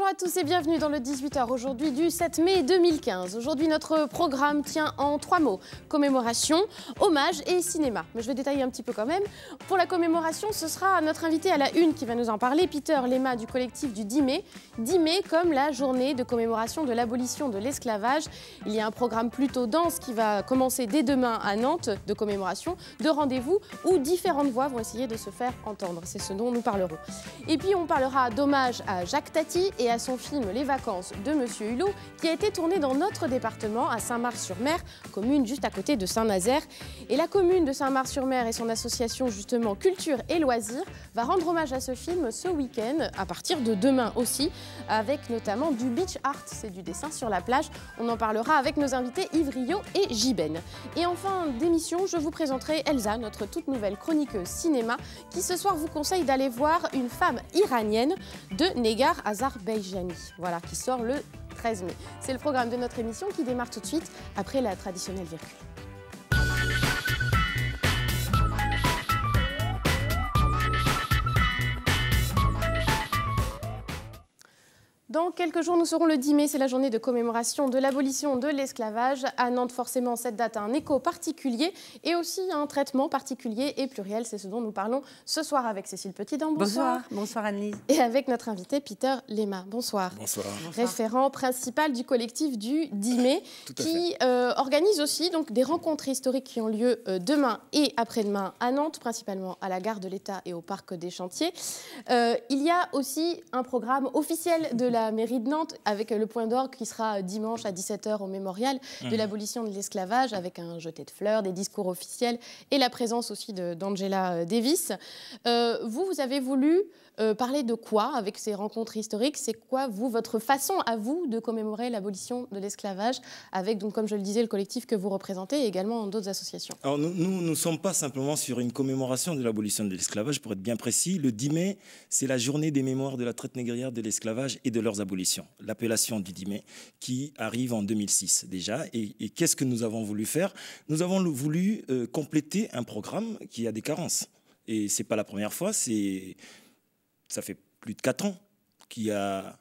Bonjour à tous et bienvenue dans le 18h aujourd'hui du 7 mai 2015. Aujourd'hui, notre programme tient en 3 mots. Commémoration, hommage et cinéma. Mais je vais détailler un petit peu quand même. Pour la commémoration, ce sera notre invité à la une qui va nous en parler, Peter Lema du collectif du 10 mai. 10 mai comme la journée de commémoration de l'abolition de l'esclavage. Il y a un programme plutôt dense qui va commencer dès demain à Nantes de commémoration, de rendez-vous où différentes voix vont essayer de se faire entendre. C'est ce dont nous parlerons. Et puis on parlera d'hommage à Jacques Tati et à son film Les Vacances de Monsieur Hulot, qui a été tourné dans notre département, à Saint-Mars-sur-Mer, commune juste à côté de Saint-Nazaire. Et la commune de Saint-Mars-sur-Mer et son association justement Culture et Loisirs va rendre hommage à ce film ce week-end, à partir de demain aussi, avec notamment du beach art, c'est du dessin sur la plage. On en parlera avec nos invités Yves Rio et Jiben. Et en fin d'émission, je vous présenterai Elsa, notre toute nouvelle chroniqueuse cinéma, qui ce soir vous conseille d'aller voir Une femme iranienne de Negar Azarbeijani, voilà, qui sort le 13 mai. C'est le programme de notre émission qui démarre tout de suite après la traditionnelle virgule. Dans quelques jours, nous serons le 10 mai, c'est la journée de commémoration de l'abolition de l'esclavage. À Nantes, forcément, cette date a un écho particulier et aussi un traitement particulier et pluriel. C'est ce dont nous parlons ce soir avec Cécile Petitdent. Bonsoir. Bonsoir Anne-Lise. Et avec notre invité Peter Lema. Bonsoir. Bonsoir. Référent principal du collectif du 10 mai, qui organise aussi donc, des rencontres historiques qui ont lieu demain et après-demain à Nantes, principalement à la gare de l'État et au parc des Chantiers. Il y a aussi un programme officiel de la mairie de Nantes avec le point d'orgue qui sera dimanche à 17h au mémorial de l'abolition de l'esclavage avec un jeté de fleurs, des discours officiels et la présence aussi d'Angela Davis. Vous avez voulu parler de quoi avec ces rencontres historiques? C'est quoi, votre façon à vous de commémorer l'abolition de l'esclavage avec, donc, comme je le disais, le collectif que vous représentez et également d'autres associations? Alors nous ne sommes pas simplement sur une commémoration de l'abolition de l'esclavage, pour être bien précis. Le 10 mai, c'est la journée des mémoires de la traite négrière, de l'esclavage et de leurs abolitions. L'appellation du 10 mai qui arrive en 2006 déjà. Et qu'est-ce que nous avons voulu faire? Nous avons voulu compléter un programme qui a des carences. Et ce n'est pas la première fois, ça fait plus de 4 ans qu'il y a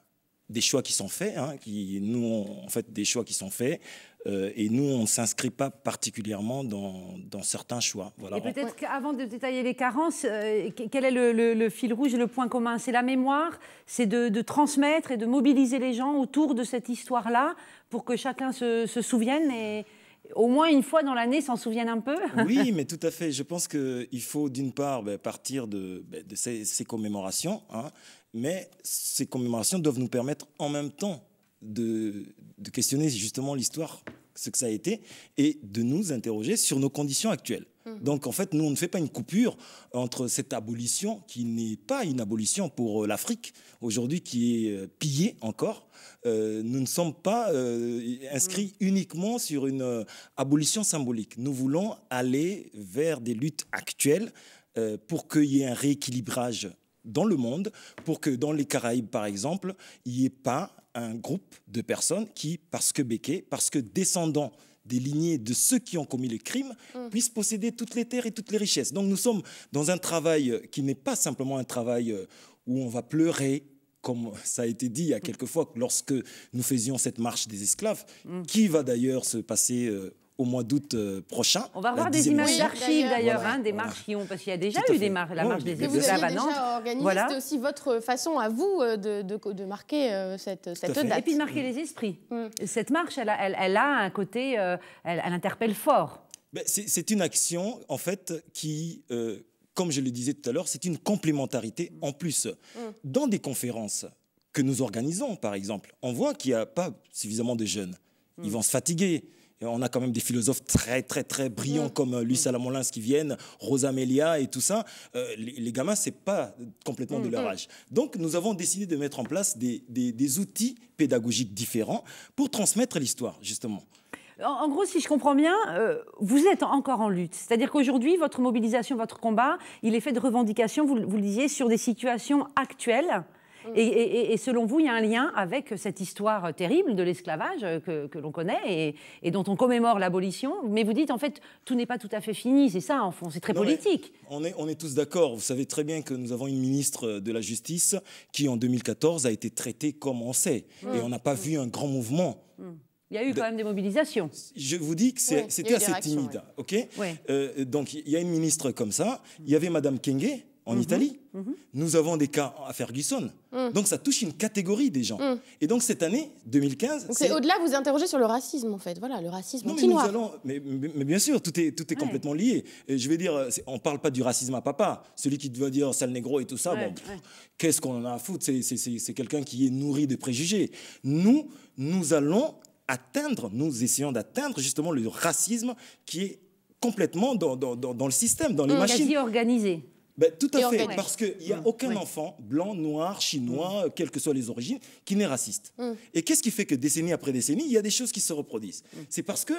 des choix qui sont faits, des choix qui sont faits, et nous, on ne s'inscrit pas particulièrement dans certains choix. Voilà. Et peut-être qu'avant de détailler les carences, quel est le fil rouge et le point commun? C'est la mémoire, c'est de transmettre et de mobiliser les gens autour de cette histoire-là pour que chacun se souvienne et au moins une fois dans l'année s'en souvienne un peu. Oui, mais tout à fait. Je pense qu'il faut d'une part partir de ces commémorations, mais ces commémorations doivent nous permettre en même temps de questionner justement l'histoire, ce que ça a été, et de nous interroger sur nos conditions actuelles. Donc, en fait, nous, on ne fait pas une coupure entre cette abolition, qui n'est pas une abolition pour l'Afrique, aujourd'hui, qui est pillée encore. Nous ne sommes pas inscrits uniquement sur une abolition symbolique. Nous voulons aller vers des luttes actuelles pour qu'il y ait un rééquilibrage dans le monde, pour que dans les Caraïbes, par exemple, il n'y ait pas un groupe de personnes qui, parce que béquets, parce que descendants des lignées de ceux qui ont commis les crimes, puissent posséder toutes les terres et toutes les richesses. Donc nous sommes dans un travail qui n'est pas simplement un travail où on va pleurer, comme ça a été dit il y a quelques fois, lorsque nous faisions cette marche des esclaves, qui va d'ailleurs se passer au mois d'août prochain. On va revoir des images d'archives d'ailleurs, des marches qui ont... Parce qu'il y a déjà eu la marche des esclaves à Nantes. C'était aussi votre façon à vous de marquer cette date. Et puis de marquer les esprits. Cette marche, elle a un côté... elle interpelle fort. C'est une action, en fait, qui... comme je le disais tout à l'heure, c'est une complémentarité en plus. Dans des conférences que nous organisons, par exemple, on voit qu'il n'y a pas suffisamment de jeunes. Ils vont se fatiguer. Et on a quand même des philosophes très, très, très brillants comme Luis Salamolins qui viennent, Rosa Melia et tout ça. Les gamins, ce n'est pas complètement de leur âge. Donc, nous avons décidé de mettre en place des outils pédagogiques différents pour transmettre l'histoire, justement. En gros, si je comprends bien, vous êtes encore en lutte. C'est-à-dire qu'aujourd'hui, votre mobilisation, votre combat, il est fait de revendications, vous le disiez, sur des situations actuelles. Et selon vous, il y a un lien avec cette histoire terrible de l'esclavage que l'on connaît et dont on commémore l'abolition. Mais vous dites, en fait, tout n'est pas tout à fait fini, c'est ça, en fond, c'est très politique. On est tous d'accord. Vous savez très bien que nous avons une ministre de la Justice qui, en 2014, a été traitée comme on sait. Et on n'a pas vu un grand mouvement. Il y a eu quand même des mobilisations. Je vous dis que c'était assez timide. Okay, donc, il y a une ministre comme ça. Il y avait Madame Kyenge en Italie. Nous avons des cas à Ferguson. Donc, ça touche une catégorie des gens. Et donc, cette année, 2015... C'est au-delà, vous interrogez sur le racisme, en fait. Voilà, le racisme anti-noir. Mais bien sûr, tout est complètement lié. Et je veux dire, on ne parle pas du racisme à papa. Celui qui doit dire sale négro et tout ça, qu'est-ce qu'on en a à foutre? C'est quelqu'un qui est nourri de préjugés. Nous allons nous essayons d'atteindre justement le racisme qui est complètement dans le système, dans les machines. Quasi organisé. Ben, tout à fait, parce qu'il n'y a aucun enfant, blanc, noir, chinois, quelles que soient les origines, qui n'est raciste. Et qu'est-ce qui fait que décennie après décennie, il y a des choses qui se reproduisent? C'est parce que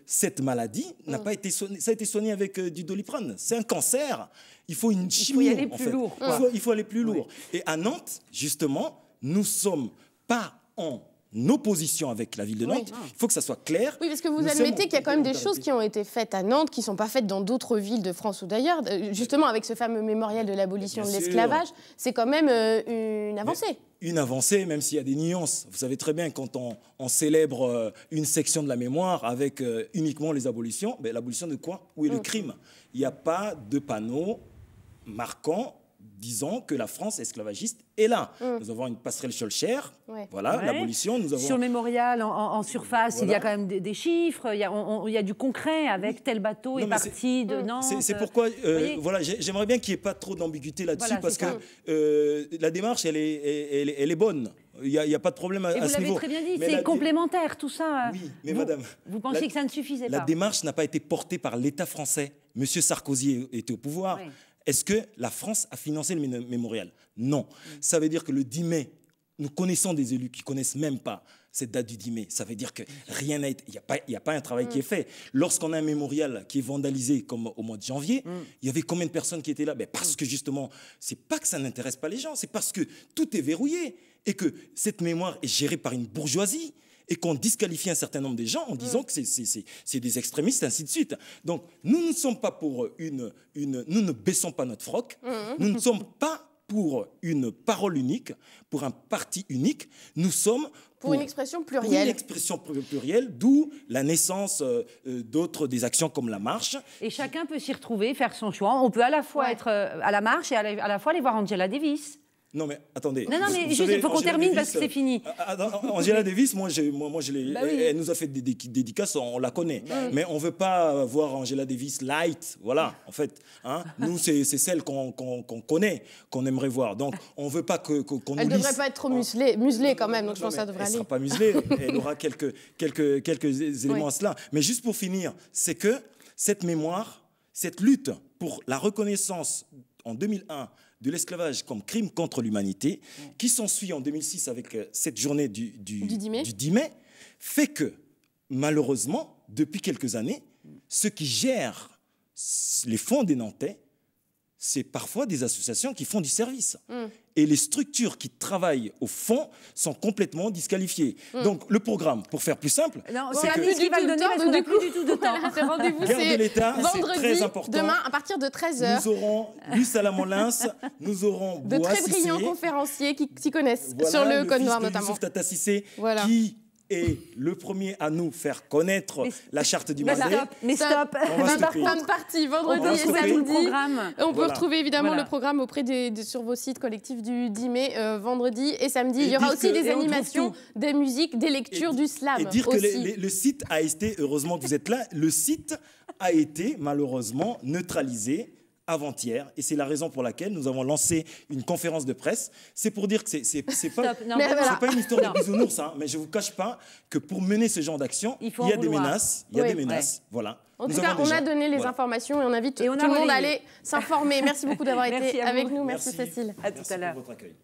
cette maladie n'a pas été soignée, ça a été soigné avec du Doliprane. C'est un cancer, il faut une chimie. Il faut y aller plus lourd. Il faut aller plus lourd. Et à Nantes, justement, nous ne sommes pas en opposition avec la ville de Nantes. Il faut que ça soit clair. Oui, parce que vous admettez qu'il y a quand même des choses qui ont été faites à Nantes qui ne sont pas faites dans d'autres villes de France ou d'ailleurs. Justement, avec ce fameux mémorial de l'abolition de l'esclavage, c'est quand même une avancée. Une avancée, même s'il y a des nuances. Vous savez très bien, quand on célèbre une section de la mémoire avec uniquement les abolitions, ben, l'abolition de quoi? Où est le crime? Il n'y a pas de panneau marquant disons que la France esclavagiste est là. Nous avons une passerelle Schœlcher, voilà, l'abolition. Nous avons... Sur le mémorial, en surface, il y a quand même des chiffres, il y a du concret avec tel bateau est parti de Nantes. C'est pourquoi, voilà, j'aimerais bien qu'il n'y ait pas trop d'ambiguïté là-dessus, parce que la démarche, elle est bonne. Il n'y a pas de problème à ce niveau. Vous l'avez très bien dit, c'est complémentaire tout ça. Oui, mais madame... Vous pensiez que ça ne suffisait pas? La démarche n'a pas été portée par l'État français. Monsieur Sarkozy était au pouvoir. Oui. Est-ce que la France a financé le mémorial? Non. Ça veut dire que le 10 mai, nous connaissons des élus qui ne connaissent même pas cette date du 10 mai. Ça veut dire que rien n'a été... Il n'y a pas un travail qui est fait. Lorsqu'on a un mémorial qui est vandalisé, comme au mois de janvier, il y avait combien de personnes qui étaient là? Parce que justement, ce n'est pas que ça n'intéresse pas les gens, c'est parce que tout est verrouillé et que cette mémoire est gérée par une bourgeoisie et qu'on disqualifie un certain nombre de gens en disant que c'est des extrémistes, ainsi de suite. Donc, nous ne sommes pas pour nous ne baissons pas notre froc, nous ne sommes pas pour une parole unique, pour un parti unique, nous sommes pour une expression plurielle. Pour une expression plurielle, d'où la naissance des actions comme la marche. Et chacun peut s'y retrouver, faire son choix. On peut à la fois être à la marche et à la fois aller voir Angela Davis. Non, mais attendez. Non, mais juste, il faut qu'on termine parce que c'est fini. Angela Davis, moi, elle nous a fait des dédicaces, on la connaît. Mais on ne veut pas voir Angela Davis light, voilà, en fait. Hein. Nous, c'est celle qu'on connaît, qu'on aimerait voir. Donc, on ne veut pas qu'on nous Elle ne devrait pas être trop muselée quand même, donc je pense que ça devrait aller. Elle ne sera pas muselée, elle aura quelques éléments à cela. Mais juste pour finir, c'est que cette mémoire, cette lutte pour la reconnaissance en 2001 de l'esclavage comme crime contre l'humanité, qui s'ensuit en 2006 avec cette journée du 10 mai, fait que, malheureusement, depuis quelques années, ceux qui gèrent les fonds des Nantais, c'est parfois des associations qui font du service. Et les structures qui travaillent au fond sont complètement disqualifiées. Donc, le programme, pour faire plus simple... c'est plus du tout le temps, parce qu'on n'a plus du tout de temps. C'est rendez-vous, c'est vendredi, demain, à partir de 13h. Nous aurons Luc Salamolins, nous aurons de très brillants conférenciers qui s'y connaissent, sur le Code Noir notamment. Youssouf Tata Cissé, qui est le premier à nous faire connaître la charte du Mandé. Mais stop. Fin de partie, vendredi et samedi. On peut retrouver évidemment le programme sur vos sites collectifs du 10 mai, vendredi et samedi. Il y aura aussi des animations, des musiques, des lectures du slam. Et dire que le site a été, heureusement que vous êtes là, le site a été malheureusement neutralisé avant-hier, et c'est la raison pour laquelle nous avons lancé une conférence de presse. C'est pour dire que c'est pas une histoire de bisounours, hein, mais je ne vous cache pas que pour mener ce genre d'action, il y a des menaces. Il y a des menaces, voilà. En tout cas, on a donné les informations et on invite tout le monde à aller s'informer. Merci beaucoup d'avoir été avec nous. Merci Cécile. À tout à l'heure. Pour votre accueil.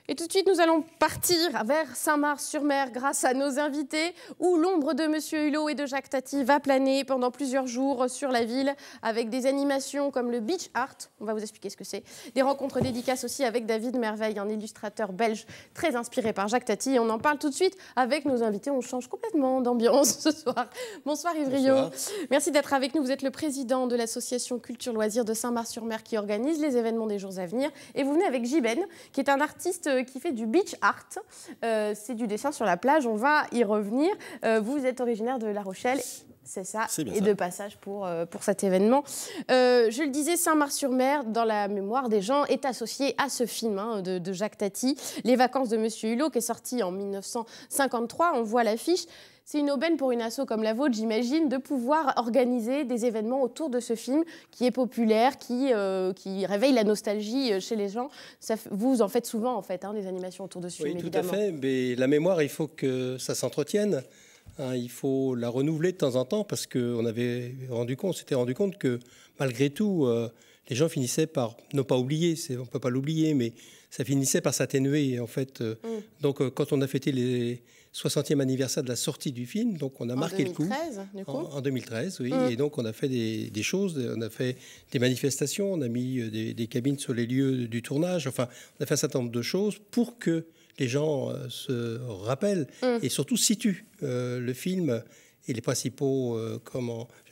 Et tout de suite, nous allons partir vers Saint-Mars-sur-Mer grâce à nos invités, où l'ombre de Monsieur Hulot et de Jacques Tati va planer pendant plusieurs jours sur la ville, avec des animations comme le Beach Art, on va vous expliquer ce que c'est, des rencontres dédicaces aussi avec David Merveille, un illustrateur belge très inspiré par Jacques Tati. Et on en parle tout de suite avec nos invités, on change complètement d'ambiance ce soir. Bonsoir Yves Riot. Merci d'être avec nous, vous êtes le président de l'association Culture Loisirs de Saint-Mars-sur-Mer qui organise les événements des jours à venir. Et vous venez avec Jiben, qui est un artiste qui fait du beach art. C'est du dessin sur la plage, on va y revenir. Vous êtes originaire de La Rochelle, c'est ça, et de passage pour cet événement. Je le disais, Saint-Mars-sur-Mer, dans la mémoire des gens, est associé à ce film de Jacques Tati, Les vacances de Monsieur Hulot, qui est sorti en 1953. On voit l'affiche. C'est une aubaine pour une asso comme la vôtre, j'imagine, de pouvoir organiser des événements autour de ce film qui est populaire, qui réveille la nostalgie chez les gens. Vous en faites souvent, en fait, des animations autour de ce film, évidemment. Oui, tout à fait. Mais la mémoire, il faut que ça s'entretienne. Il faut la renouveler de temps en temps parce qu'on s'était rendu compte que, malgré tout, les gens finissaient par ne pas oublier. On ne peut pas l'oublier, mais ça finissait par s'atténuer, en fait. Donc, quand on a fêté les 60e anniversaire de la sortie du film, donc on a marqué 2013, le coup. En 2013, oui. Et donc on a fait des choses, on a fait des manifestations, on a mis des cabines sur les lieux du tournage. Enfin, on a fait un certain nombre de choses pour que les gens se rappellent et surtout situent le film et les principaux,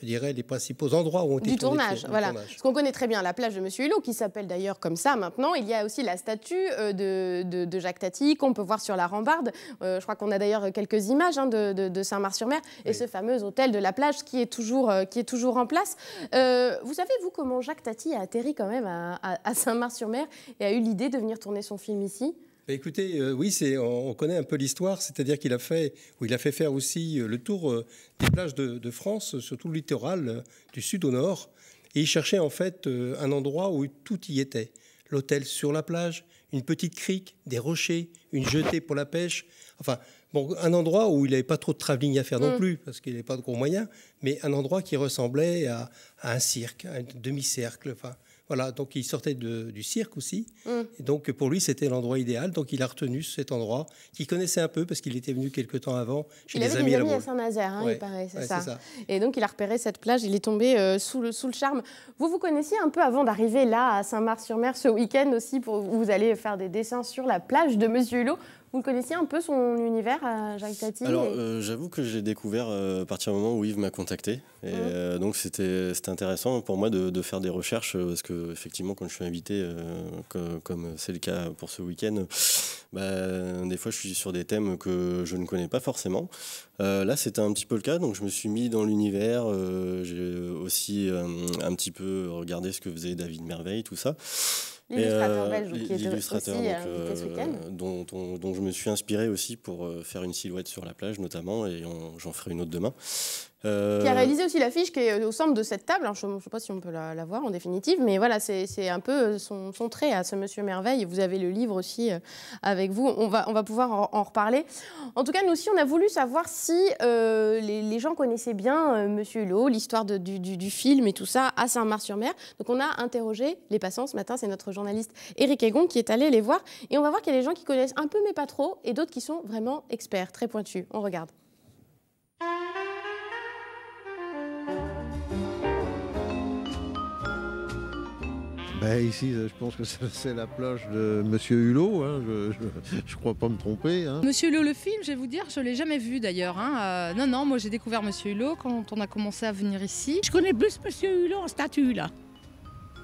les principaux endroits où on était du tournage. Voilà. Parce qu'on connaît très bien la plage de Monsieur Hulot, qui s'appelle d'ailleurs comme ça maintenant. Il y a aussi la statue de Jacques Tati qu'on peut voir sur la rambarde. Je crois qu'on a d'ailleurs quelques images de Saint-Mars-sur-Mer et ce fameux hôtel de la plage qui est toujours en place. Vous savez, vous, comment Jacques Tati a atterri quand même à Saint-Mars-sur-Mer et a eu l'idée de venir tourner son film ici ? Écoutez, oui, on connaît un peu l'histoire, c'est-à-dire qu'il a fait faire aussi le tour des plages de France, sur tout le littoral, du sud au nord, et il cherchait en fait un endroit où tout y était. L'hôtel sur la plage, une petite crique, des rochers, une jetée pour la pêche, enfin, bon, un endroit où il n'avait pas trop de travelling à faire non plus, parce qu'il n'avait pas de gros moyens, mais un endroit qui ressemblait à un cirque, à un demi-cercle, enfin... Voilà, donc il sortait du cirque aussi. Et donc pour lui, c'était l'endroit idéal. Donc il a retenu cet endroit qu'il connaissait un peu parce qu'il était venu quelques temps avant chez des amis à Saint-Nazaire, il paraît, c'est ça. Et donc il a repéré cette plage, il est tombé sous le charme. Vous connaissiez un peu avant d'arriver là à Saint-Mars-sur-Mer ce week-end aussi, où vous allez faire des dessins sur la plage de Monsieur Hulot. Vous connaissiez un peu son univers, Jacques Tati? Alors, j'avoue que j'ai découvert à partir du moment où Yves m'a contacté. Et donc, c'était intéressant pour moi de faire des recherches parce qu'effectivement, quand je suis invité, comme c'est le cas pour ce week-end, des fois, je suis sur des thèmes que je ne connais pas forcément. Là, c'était un petit peu le cas. Donc, je me suis mis dans l'univers. J'ai aussi un petit peu regardé ce que faisait David Merveille, tout ça. L'illustrateur belge qui était aussi invité ce week-end. Dont je me suis inspiré aussi pour faire une silhouette sur la plage notamment, et j'en ferai une autre demain. Qui a réalisé aussi l'affiche qui est au centre de cette table. Alors, je ne sais pas si on peut la voir en définitive, mais voilà, c'est un peu son trait à ce Monsieur Merveille. Vous avez le livre aussi avec vous. On va pouvoir en reparler. En tout cas, nous aussi, on a voulu savoir si les gens connaissaient bien Monsieur Hulot, l'histoire du film et tout ça à Saint-Mars-sur-Mer. Donc, on a interrogé les passants ce matin. C'est notre journaliste Éric Egon qui est allé les voir. Et on va voir qu'il y a des gens qui connaissent un peu mais pas trop et d'autres qui sont vraiment experts, très pointus. On regarde. Ici, je pense que c'est la plage de Monsieur Hulot, je crois pas me tromper. Monsieur Hulot, le film, je vais vous dire, je ne l'ai jamais vu d'ailleurs. Non, moi j'ai découvert Monsieur Hulot quand on a commencé à venir ici. Je connais plus Monsieur Hulot en statue, là.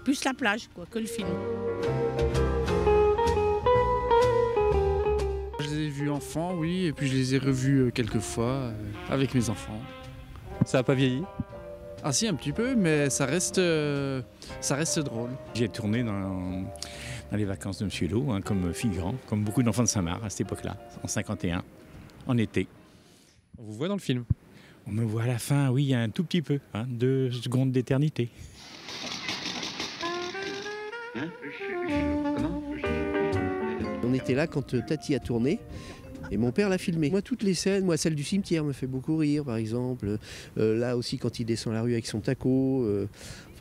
Plus la plage, que le film. Je les ai vus enfants, oui, et puis je les ai revus quelques fois avec mes enfants. Ça n'a pas vieilli? Ah si, un petit peu, mais ça reste drôle. J'ai tourné dans les vacances de Monsieur Hulot, comme figurant, comme beaucoup d'enfants de Saint-Mars à cette époque-là, en 51, en été. On vous voit dans le film? On me voit à la fin, oui, un tout petit peu, 2 secondes d'éternité. On était là quand Tati a tourné. Et mon père l'a filmé. Moi, toutes les scènes, celle du cimetière me fait beaucoup rire, par exemple. Là aussi, quand il descend la rue avec son taco.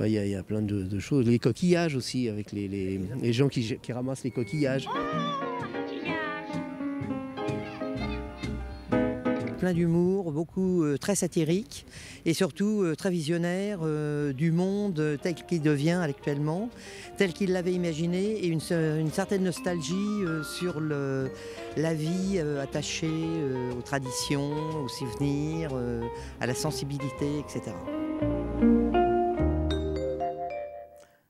Il y a plein de choses. Les coquillages aussi, avec les gens qui ramassent les coquillages. plein d'humour, beaucoup très satirique et surtout très visionnaire du monde tel qu'il devient actuellement, tel qu'il l'avait imaginé, et une certaine nostalgie sur la vie attachée aux traditions, aux souvenirs, à la sensibilité, etc.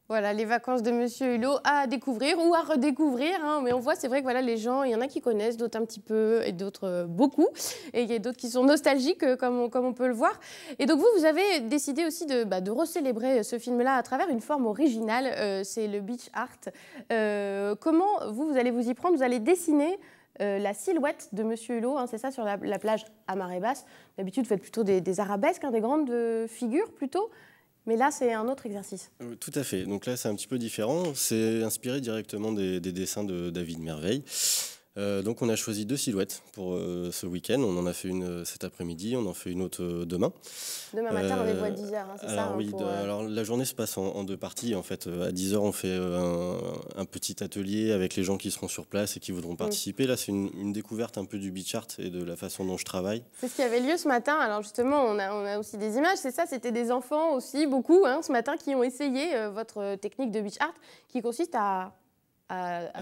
Voilà, les vacances de Monsieur Hulot à découvrir ou à redécouvrir, hein, mais on voit, c'est vrai que voilà, les gens, il y en a qui connaissent, d'autres un petit peu et d'autres beaucoup, et il y a d'autres qui sont nostalgiques comme on peut le voir. Et donc vous avez décidé aussi de recélébrer ce film-là à travers une forme originale, c'est le beach art. Comment vous allez vous y prendre? Vous allez dessiner la silhouette de Monsieur Hulot, hein, c'est ça, sur la plage à marée basse. D'habitude, vous faites plutôt des arabesques, hein, des grandes figures plutôt. Mais là, c'est un autre exercice. Tout à fait. Donc là, c'est un petit peu différent. C'est inspiré directement des dessins de David Merveille. Donc on a choisi 2 silhouettes pour ce week-end. On en a fait une cet après-midi, on en fait une autre demain. Demain matin, rendez-vous à 10h, hein, c'est ça, oui, alors la journée se passe en 2 parties. En fait, à 10h, on fait un petit atelier avec les gens qui seront sur place et qui voudront participer. Là, c'est une découverte un peu du beach art et de la façon dont je travaille. C'est ce qui avait lieu ce matin. Alors justement, on a aussi des images. C'est ça, c'était des enfants aussi, beaucoup, hein, ce matin, qui ont essayé votre technique de beach art qui consiste à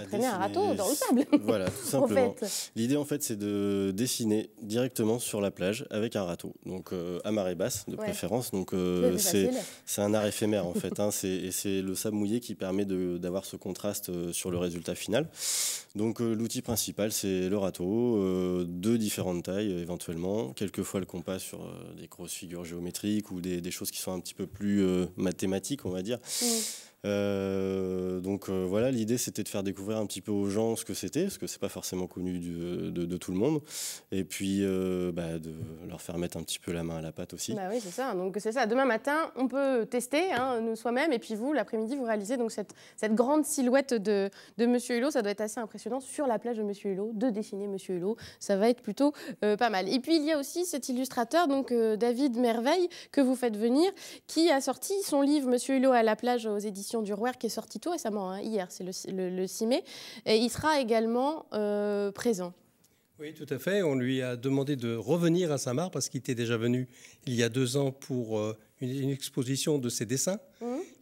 traîner un râteau dans le sable. Voilà, tout simplement. En fait. L'idée, en fait, c'est de dessiner directement sur la plage avec un râteau. Donc, à marée basse, de préférence. Donc, c'est un art éphémère, en fait. Hein, c'est le sable mouillé qui permet d'avoir ce contraste sur le résultat final. Donc, l'outil principal, c'est le râteau, 2 différentes tailles, éventuellement. Quelquefois, le compas sur des grosses figures géométriques ou des choses qui sont un petit peu plus mathématiques, on va dire. Donc voilà, l'idée c'était de faire découvrir un petit peu aux gens ce que c'était, parce que c'est pas forcément connu de tout le monde, et puis de leur faire mettre un petit peu la main à la pâte aussi. Bah oui, c'est ça. Donc c'est ça. Demain matin, on peut tester, hein, nous soi-même, et puis vous, l'après-midi, vous réalisez donc cette grande silhouette de Monsieur Hulot. Ça doit être assez impressionnant sur la plage de Monsieur Hulot, de dessiner Monsieur Hulot. Ça va être plutôt pas mal. Et puis il y a aussi cet illustrateur, donc David Merveille, que vous faites venir, qui a sorti son livre Monsieur Hulot à la plage aux éditions du Rouer, qui est sorti tout récemment, hein, hier, c'est le 6 mai. Et il sera également présent. Oui, tout à fait. On lui a demandé de revenir à Saint-Marc parce qu'il était déjà venu il y a 2 ans pour une exposition de ses dessins,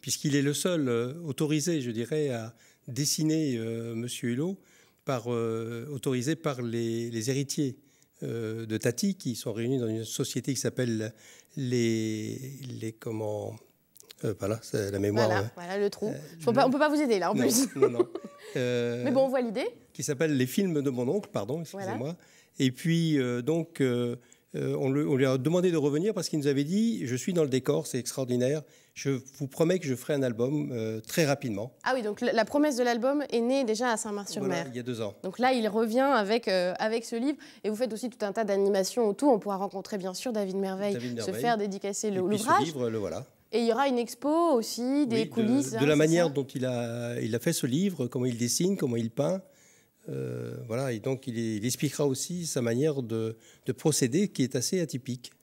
puisqu'il est le seul autorisé, je dirais, à dessiner Monsieur Hulot, autorisé par les héritiers de Tati, qui sont réunis dans une société qui s'appelle voilà, c'est la mémoire. Voilà le trou. On peut pas vous aider là en plus. Non. Mais bon, on voit l'idée. Qui s'appelle Les films de mon oncle, pardon, excusez-moi. Voilà. Et puis, on lui a demandé de revenir parce qu'il nous avait dit « Je suis dans le décor, c'est extraordinaire. Je vous promets que je ferai un album très rapidement. » Ah oui, donc la promesse de l'album est née déjà à Saint-Marc-sur-Mer. Voilà, il y a 2 ans. Donc là, il revient avec ce livre. Et vous faites aussi tout un tas d'animations autour. On pourra rencontrer bien sûr David Merveille, se faire dédicacer l'ouvrage. Et puis ce livre, le voilà. Et il y aura une expo aussi, des coulisses. De la manière dont il a fait ce livre, comment il dessine, comment il peint. Voilà, et donc il expliquera aussi sa manière de procéder qui est assez atypique.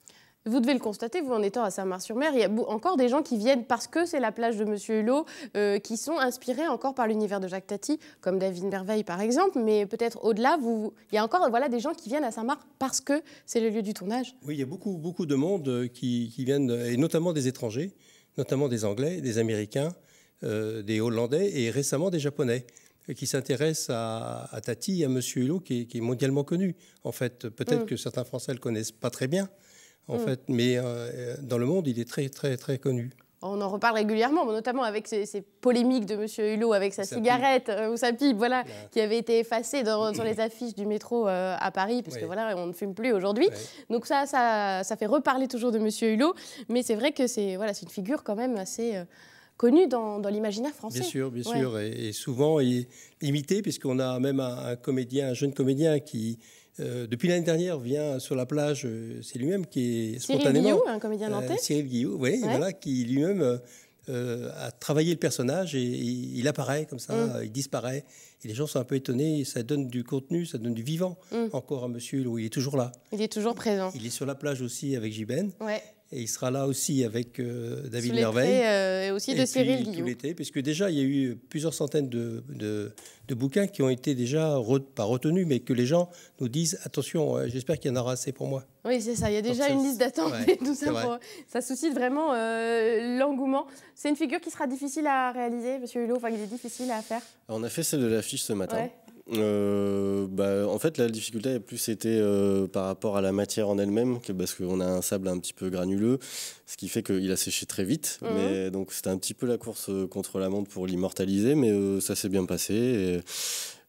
Vous devez le constater, vous en étant à Saint-Marc-sur-Mer, il y a encore des gens qui viennent parce que c'est la plage de Monsieur Hulot, qui sont inspirés encore par l'univers de Jacques Tati, comme David Merveille par exemple, mais peut-être au-delà, il y a encore des gens qui viennent à Saint-Marc parce que c'est le lieu du tournage. Oui, il y a beaucoup de monde qui viennent, et notamment des étrangers, notamment des Anglais, des Américains, des Hollandais et récemment des Japonais, qui s'intéressent à Tati et à Monsieur Hulot, qui est mondialement connu. En fait, peut-être que certains Français ne le connaissent pas très bien, en fait, mais dans le monde, il est très, très, très connu. On en reparle régulièrement, notamment avec ces polémiques de Monsieur Hulot avec sa cigarette ou sa pipe, voilà, qui avait été effacée sur les affiches du métro à Paris, parce que voilà, on ne fume plus aujourd'hui. Donc ça fait reparler toujours de Monsieur Hulot, mais c'est vrai que c'est une figure quand même assez connu dans l'imaginaire français. Bien sûr, et souvent imité, puisqu'on a même un jeune comédien qui, depuis l'année dernière, vient sur la plage, c'est lui-même qui est spontanément... Cyril Guillou, un comédien nantais. Cyril Guillou, oui, voilà, qui lui-même a travaillé le personnage et il apparaît comme ça, il disparaît. Et les gens sont un peu étonnés, ça donne du contenu, ça donne du vivant encore à Monsieur Hulot. Il est toujours là. Il est toujours présent. Il est sur la plage aussi avec Jiben. Ouais. Et il sera là aussi avec David Sous les Merveille. traits, et aussi de Cyril tout Guillou. l'été, puisque déjà, il y a eu plusieurs centaines de bouquins qui ont été déjà, pas retenus, mais que les gens nous disent « Attention, j'espère qu'il y en aura assez pour moi ». Oui, c'est ça. Il y a déjà une liste d'attente. Ouais, Et tout ça, ça suscite vraiment l'engouement. C'est une figure qui sera difficile à réaliser, Monsieur Hulot, enfin, il est difficile à faire. On a fait celle de l'affiche ce matin. Ouais. En fait, la difficulté a plus été par rapport à la matière en elle-même, parce qu'on a un sable un petit peu granuleux, ce qui fait qu'il a séché très vite. Mais, donc c'était un petit peu la course contre la montre pour l'immortaliser, mais ça s'est bien passé.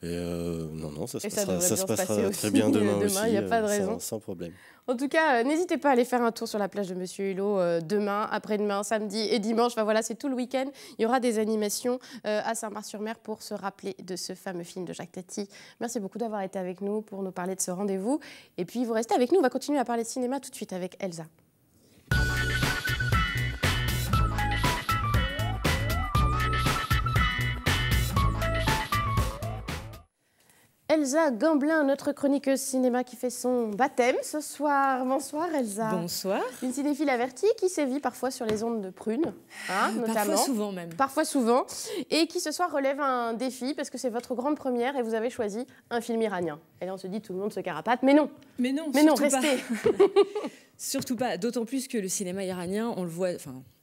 Non, ça se passera très bien demain aussi, il n'y a pas de raison. Sans problème. En tout cas, n'hésitez pas à aller faire un tour sur la plage de Monsieur Hulot demain, après-demain, samedi et dimanche. Enfin voilà, c'est tout le week-end. Il y aura des animations à Saint-Mars-sur-Mer pour se rappeler de ce fameux film de Jacques Tati. Merci beaucoup d'avoir été avec nous pour nous parler de ce rendez-vous. Et puis, vous restez avec nous. On va continuer à parler de cinéma tout de suite avec Elsa. Elsa Gamblin, notre chroniqueuse cinéma qui fait son baptême ce soir. Bonsoir Elsa. Bonsoir. Une cinéphile avertie qui sévit parfois sur les ondes de Prune, notamment. Parfois souvent même. Parfois souvent. Et qui ce soir relève un défi parce que c'est votre grande première et vous avez choisi un film iranien. Et là on se dit tout le monde se carapate, mais non. Mais non, restez. Surtout pas, d'autant plus que le cinéma iranien, on le voit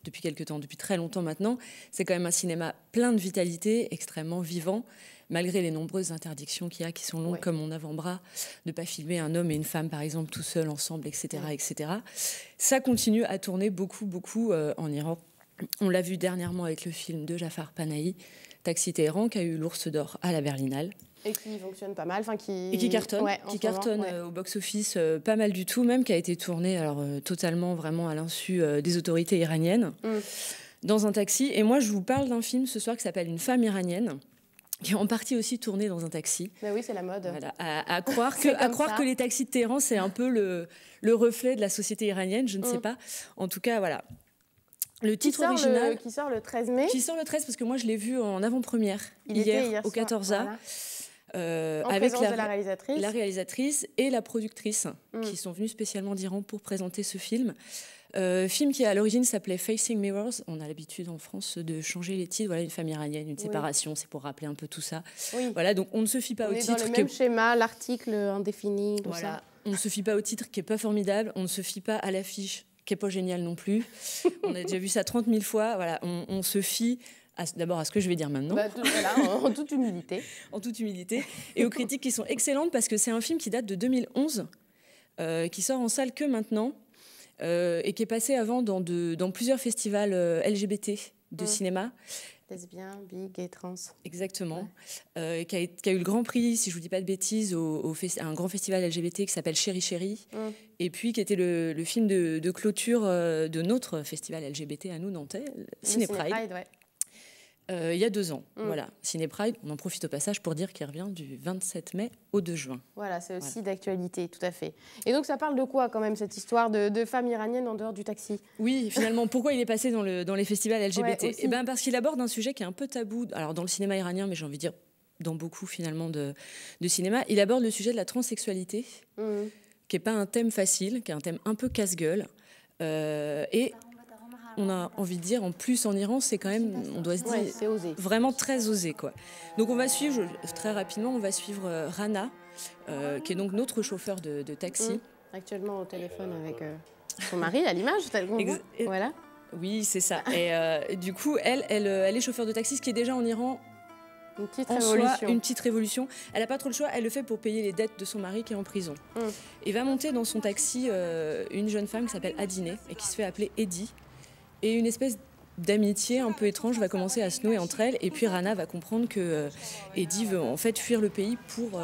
depuis quelques temps, depuis très longtemps maintenant, c'est quand même un cinéma plein de vitalité, extrêmement vivant, malgré les nombreuses interdictions qu'il y a qui sont longues comme mon avant-bras, de ne pas filmer un homme et une femme par exemple tout seuls ensemble, etc. etc. Ça continue à tourner beaucoup en Iran. On l'a vu dernièrement avec le film de Jafar Panahi, Taxi Téhéran, qui a eu l'Ours d'Or à la Berlinale. Et qui fonctionne pas mal, et qui cartonne, au box-office pas mal du tout, même qui a été tourné totalement vraiment à l'insu des autorités iraniennes, dans un taxi. Et moi, je vous parle d'un film ce soir qui s'appelle Une femme iranienne, qui est en partie aussi tourné dans un taxi. Ben oui, c'est la mode. Voilà, à croire que les taxis de Téhéran, c'est un peu le reflet de la société iranienne, je ne sais pas. En tout cas, voilà. Le titre original... Qui sort le 13 mai. Qui sort le 13, parce que moi, je l'ai vu en avant-première, hier au 14A. Avec la réalisatrice et la productrice qui sont venues spécialement d'Iran pour présenter ce film. Film qui à l'origine s'appelait Facing Mirrors. On a l'habitude en France de changer les titres. Voilà, une femme iranienne, une séparation, c'est pour rappeler un peu tout ça. Voilà, donc on ne se fie pas au titre. Dans le même schéma, l'article indéfini, tout ça. On ne se fie pas au titre qui est pas formidable. On ne se fie pas à l'affiche qui est pas géniale non plus. On a déjà vu ça 30 000 fois. Voilà, on se fie d'abord à ce que je vais dire maintenant. En toute humilité. En toute humilité. Et aux critiques qui sont excellentes parce que c'est un film qui date de 2011, qui sort en salle que maintenant, et qui est passé avant dans plusieurs festivals LGBT de cinéma. Lesbien, bi, gay, trans. Exactement. Qui a eu le grand prix, si je ne vous dis pas de bêtises, à un grand festival LGBT qui s'appelle Chéri Chéri. Et puis qui était le film de clôture de notre festival LGBT à nous, nantais, Ciné Pride. Il y a 2 ans. Voilà. Ciné Pride, on en profite au passage pour dire qu'il revient du 27 mai au 2 juin. Voilà, c'est aussi d'actualité, tout à fait. Et donc ça parle de quoi quand même, cette histoire de femmes iraniennes en dehors du taxi? Oui, finalement, pourquoi il est passé dans les festivals LGBT? Parce qu'il aborde un sujet qui est un peu tabou, alors dans le cinéma iranien, mais j'ai envie de dire dans beaucoup finalement de cinéma. Il aborde le sujet de la transsexualité, qui n'est pas un thème facile, qui est un thème un peu casse-gueule. Et on a envie de dire, en plus en Iran, c'est quand même, on doit se dire, c'est osé. Vraiment très osé, quoi. Donc on va suivre, très rapidement, on va suivre Rana, qui est donc notre chauffeur de taxi. Actuellement au téléphone avec son mari, à l'image, voilà. Oui, c'est ça. Et du coup, elle est chauffeur de taxi, ce qui est déjà en Iran... Une petite révolution. Elle n'a pas trop le choix, elle le fait pour payer les dettes de son mari qui est en prison. Et va monter dans son taxi une jeune femme qui s'appelle Adine et qui se fait appeler Eddie. Et une espèce d'amitié un peu étrange va commencer à se nouer entre elles. Et puis Rana va comprendre que Eddie veut en fait fuir le pays pour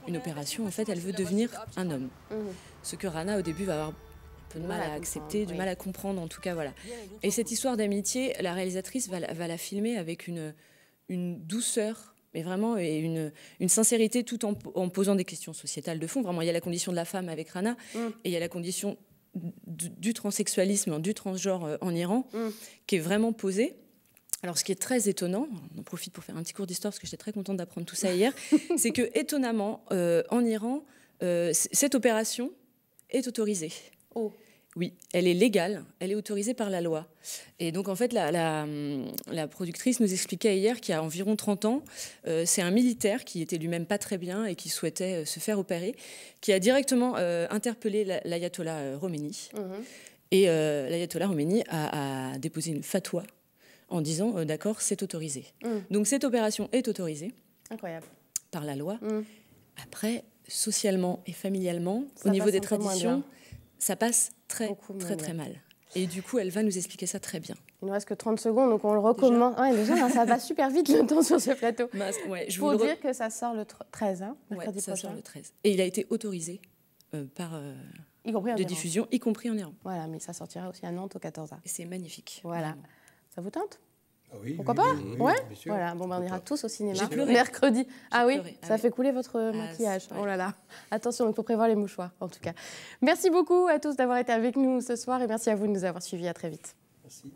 une opération. En fait, elle veut devenir un homme. Ce que Rana, au début, va avoir un peu de mal à accepter, du mal à comprendre, en tout cas, voilà. Et cette histoire d'amitié, la réalisatrice va la filmer avec une douceur, mais vraiment, et une sincérité, tout en posant des questions sociétales de fond. Vraiment, il y a la condition de la femme avec Rana, et il y a la condition du transsexualisme, du transgenre en Iran, qui est vraiment posée. Alors, ce qui est très étonnant, on en profite pour faire un petit cours d'histoire, parce que j'étais très contente d'apprendre tout ça hier, c'est que, étonnamment, en Iran, cette opération est autorisée. Oui, elle est légale, elle est autorisée par la loi. Et donc, en fait, la productrice nous expliquait hier qu'il y a environ 30 ans, c'est un militaire qui était lui-même pas très bien et qui souhaitait se faire opérer, qui a directement interpellé l'ayatollah Khomeini. Et l'ayatollah Khomeini a déposé une fatwa en disant d'accord, c'est autorisé. Donc, cette opération est autorisée. Incroyable. Par la loi. Après, socialement et familialement, au niveau des traditions, ça passe très mal. Et du coup, elle va nous expliquer ça très bien. Il ne reste que 30 secondes, donc on le recommande. Déjà, ça va super vite le temps sur ce plateau. Il faut dire que ça sort le 13, mercredi prochain. Sort le 13. Et il a été autorisé par de diffusion, y compris en Iran. Voilà, mais ça sortira aussi à Nantes au 14h. Et c'est magnifique. Voilà. Vraiment. Ça vous tente? Oui, pourquoi pas? Oui, bien sûr. Voilà, bon, on ira tous au cinéma. J'ai pleuré. Mercredi. Ah oui, pleuré. ça fait couler votre maquillage. Oh là là. Attention, il faut prévoir les mouchoirs, en tout cas. Merci beaucoup à tous d'avoir été avec nous ce soir et merci à vous de nous avoir suivis. À très vite. Merci.